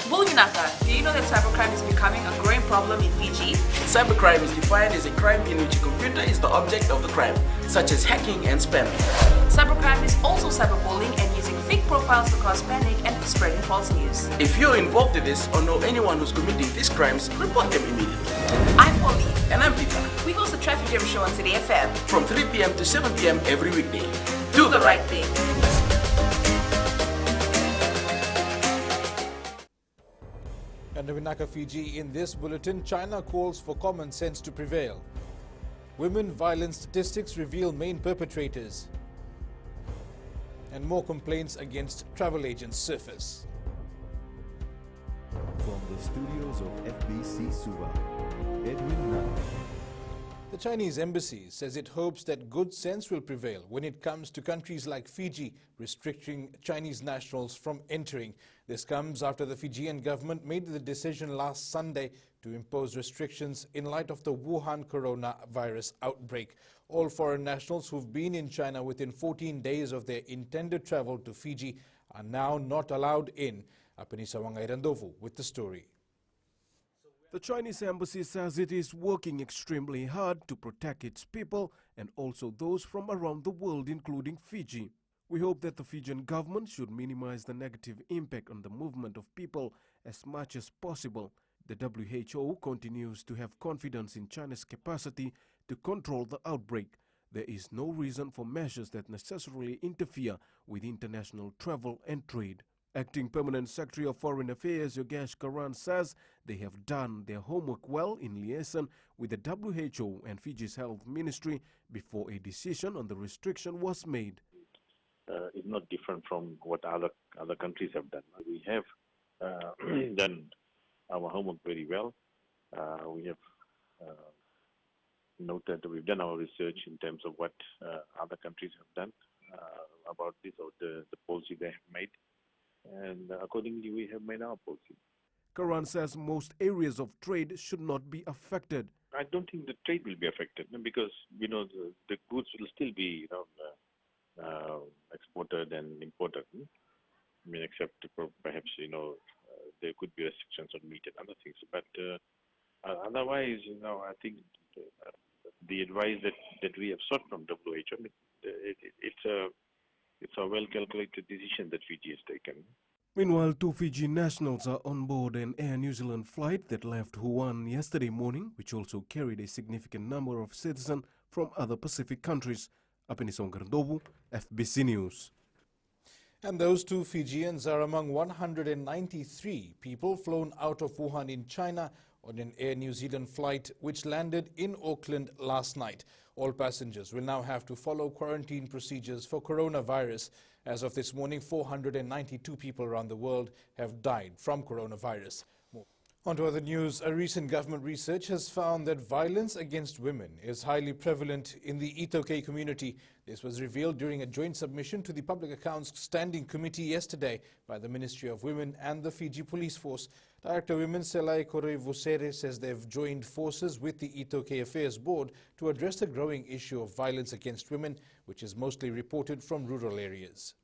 Bulinaka, do you know that cybercrime is becoming a growing problem in Fiji? Cybercrime is defined as a crime in which a computer is the object of the crime, such as hacking and spamming. Cybercrime is also cyberbullying and using fake profiles to cause panic and spreading false news. If you're involved in this or know anyone who's committing these crimes, report them immediately. I'm Polly. And I'm Peter. We host the Traffic Jam Show on City FM. From 3 p.m. to 7 p.m. every weekday. Do the right thing. And Navinaka Fiji, in this bulletin, China calls for common sense to prevail. Women violence statistics reveal main perpetrators. And more complaints against travel agents surface. From the studios of FBC Suva, Edwin Nunn. The Chinese embassy says it hopes that good sense will prevail when it comes to countries like Fiji restricting Chinese nationals from entering. This comes after the Fijian government made the decision last Sunday to impose restrictions in light of the Wuhan coronavirus outbreak. All foreign nationals who've been in China within 14 days of their intended travel to Fiji are now not allowed in. Apenisa Wangairandovu with the story. The Chinese embassy says it is working extremely hard to protect its people and also those from around the world, including Fiji. We hope that the Fijian government should minimize the negative impact on the movement of people as much as possible. The WHO continues to have confidence in China's capacity to control the outbreak. There is no reason for measures that necessarily interfere with international travel and trade. Acting Permanent Secretary of Foreign Affairs Yogesh Karan says they have done their homework well in liaison with the WHO and Fiji's Health Ministry before a decision on the restriction was made. It's not different from what other countries have done. We have done our homework very well. We have noted that we've done our research in terms of what other countries have done about this or the policy they have made. And accordingly, we have made our policy. Karan says most areas of trade should not be affected. I don't think the trade will be affected because, the goods will still be, exported and imported. I mean, except perhaps, there could be restrictions on meat and other things. But otherwise, I think the advice that we have sought from WHO, it's a well-calculated decision that Fiji has taken. Meanwhile, 2 Fiji nationals are on board an Air New Zealand flight that left Wuhan yesterday morning, which also carried a significant number of citizens from other Pacific countries. Apenisa Wangairandovu, FBC News. And those 2 Fijians are among 193 people flown out of Wuhan in China on an Air New Zealand flight which landed in Auckland last night. All passengers will now have to follow quarantine procedures for coronavirus. As of this morning, 492 people around the world have died from coronavirus. On to other news. A recent government research has found that violence against women is highly prevalent in the Itoke community. This was revealed during a joint submission to the Public Accounts Standing Committee yesterday by the Ministry of Women and the Fiji Police Force. Director Women Selai Korevusere says they've joined forces with the Itoke Affairs Board to address the growing issue of violence against women, which is mostly reported from rural areas.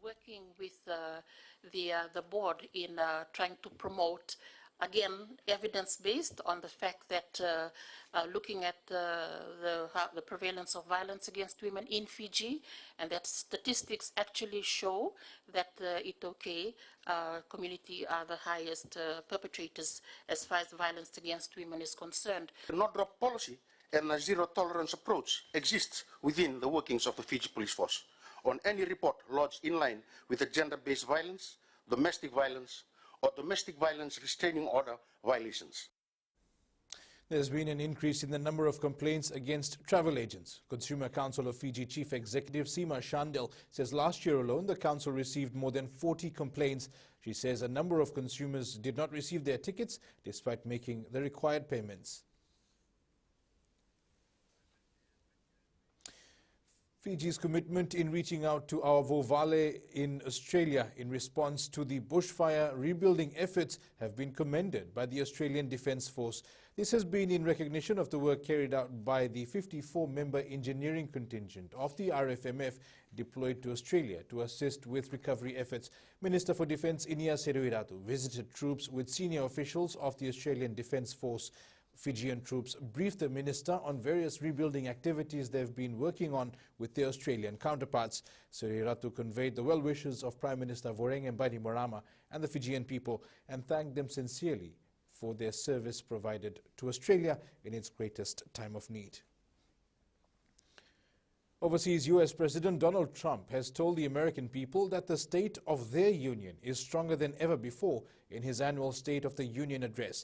Working with the board in trying to promote, again, evidence-based on the fact that looking at the prevalence of violence against women in Fiji, and that statistics actually show that the Itoke community are the highest perpetrators as far as violence against women is concerned. The no-drop policy and a zero-tolerance approach exists within the workings of the Fiji Police Force on any report lodged in line with the gender-based violence, domestic violence, or domestic violence restraining order violations. There's been an increase in the number of complaints against travel agents. Consumer Council of Fiji Chief Executive Seema Shandil says last year alone the council received more than 40 complaints. She says a number of consumers did not receive their tickets despite making the required payments. Fiji's commitment in reaching out to our Vovale in Australia in response to the bushfire rebuilding efforts have been commended by the Australian Defence Force. This has been in recognition of the work carried out by the 54-member engineering contingent of the RFMF deployed to Australia to assist with recovery efforts. Minister for Defence Inia Seruiratu visited troops with senior officials of the Australian Defence Force. Fijian troops briefed the minister on various rebuilding activities they've been working on with their Australian counterparts. Seruiratu conveyed the well wishes of Prime Minister Voreqe Bainimarama and the Fijian people and thanked them sincerely for their service provided to Australia in its greatest time of need. Overseas, U.S. President Donald Trump has told the American people that the state of their union is stronger than ever before in his annual State of the Union address.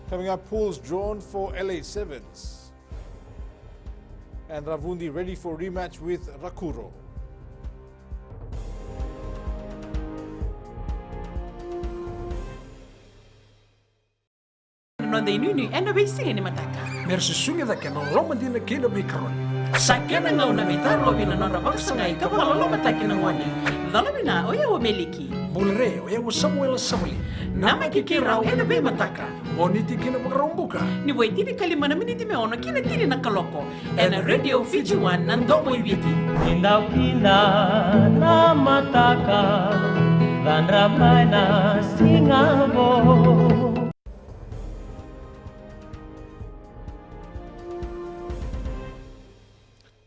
Coming up, pools drawn for LA Sevens. And Ravundhi ready for rematch with Rakuro. No de nunu ena be singeni mataka. Merci sunga da kena loma dina kena be karon. Sakena ngau na mitaro bina nora baksangai kapala loma takina ngwani. Dalabina oya o meliki. Bulre o yawo Samuel Samuli. Nama kikira ena be mataka. Oniti kena makarombuka. Ni waitini kalimana miniti me ono kina tiri na kaloko. Ena Radio Fiji One nandomo ibiti. Pinda na mataka. Vandramana singabo.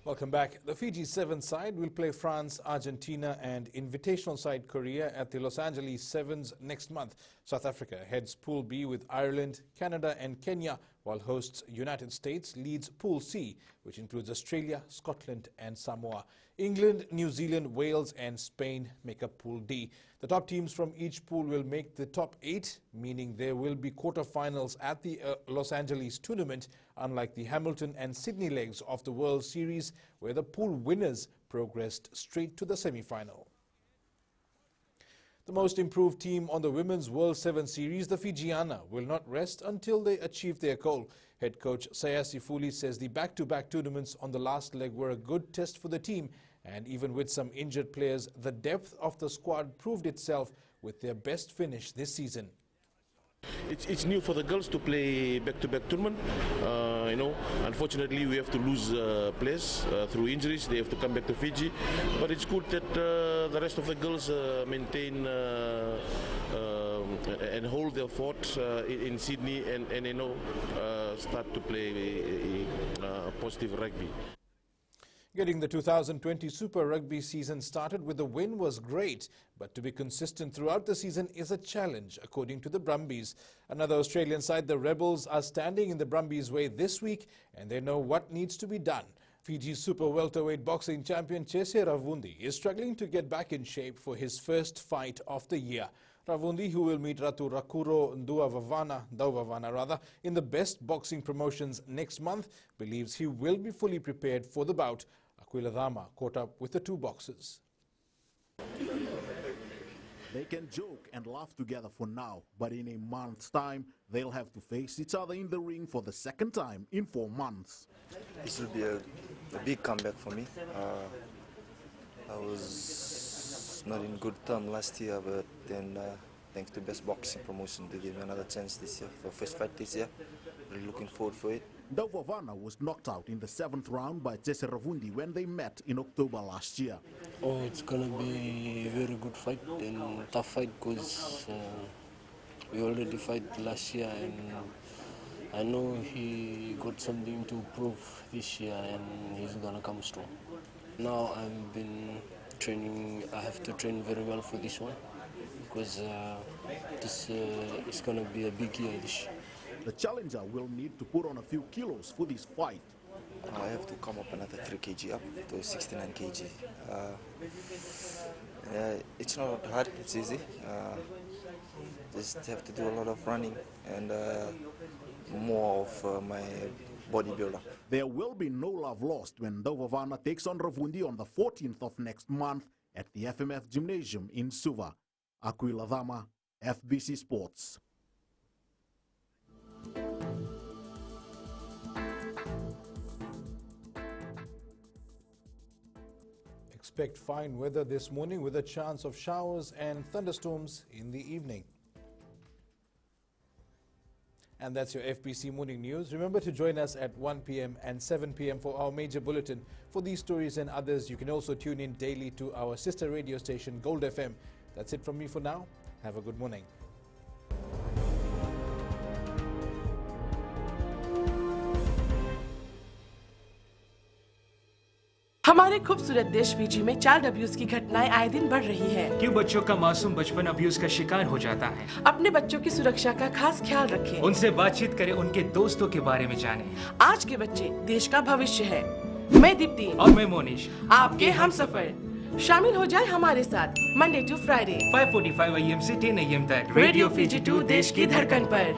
Welcome back. The Fiji Sevens side will play France, Argentina and invitational side Korea at the Los Angeles Sevens next month. South Africa heads Pool B with Ireland, Canada and Kenya, while hosts United States leads Pool C, which includes Australia, Scotland and Samoa. England, New Zealand, Wales and Spain make up Pool D. The top teams from each pool will make the top 8, meaning there will be quarterfinals at the Los Angeles tournament, unlike the Hamilton and Sydney legs of the World Series, where the pool winners progressed straight to the semi-final. The most improved team on the Women's World 7 Series, the Fijiana, will not rest until they achieve their goal. Head coach Saya Sifuli says the back-to-back tournaments on the last leg were a good test for the team, and even with some injured players, the depth of the squad proved itself with their best finish this season. It's new for the girls to play back-to-back tournament. Unfortunately, we have to lose players through injuries. They have to come back to Fiji. But it's good that the rest of the girls maintain and hold their fort in Sydney and start to play positive rugby. Getting the 2020 Super Rugby season started with a win was great, but to be consistent throughout the season is a challenge, according to the Brumbies. Another Australian side, the Rebels, are standing in the Brumbies' way this week, and they know what needs to be done. Fiji's super welterweight boxing champion Chese Ravundhi is struggling to get back in shape for his first fight of the year. Ravundhi, who will meet Ratu Rakuro Nduvavana in the best boxing promotions next month, believes he will be fully prepared for the bout. Aquila Dama caught up with the two boxers. They can joke and laugh together for now, but in a month's time, they'll have to face each other in the ring for the second time in 4 months. This will be a big comeback for me. I was not in good term last year, but then thanks to Best Boxing Promotion, they gave me another chance this year, for first fight this year. Really looking forward for it. Nduvavana was knocked out in the 7th round by Chese Ravundhi when they met in October last year. Oh, it's going to be a very good fight and tough fight because we already fight last year and I know he got something to prove this year and he's going to come strong. Now I've been training, I have to train very well for this one because this is going to be a big year this year. The challenger will need to put on a few kilos for this fight. I have to come up another 3 kg up to 69 kg. It's not hard, it's easy. Just have to do a lot of running and more of my bodybuilder. There will be no love lost when Nduvavana takes on Ravundhi on the 14th of next month at the FMF Gymnasium in Suva. Aquila Dama, FBC Sports. expect fine weather this morning with a chance of showers and thunderstorms in the evening. And that's your FBC Morning News. Remember to join us at 1 p.m. and 7 p.m. for our major bulletin. For these stories and others, you can also tune in daily to our sister radio station, Gold FM. That's it from me for now. Have a good morning. हमारे खूबसूरत देश Fiji में child abuse की घटनाएं आए दिन बढ़ रही हैं। क्यों बच्चों का मासूम बचपन अब्यूज का शिकार हो जाता है? अपने बच्चों की सुरक्षा का खास ख्याल रखें। उनसे बातचीत करें, उनके दोस्तों के बारे में जानें। आज के बच्चे देश का भविष्य है। मैं दीप्ति और मैं मोनिश, आपके हमसफर। शामिल हो जाए हमारे साथ मंडे टू फ्राइडे 5:45 AM से 10 AM तक रेडियो फिजी 2 देश की धड़कन पर।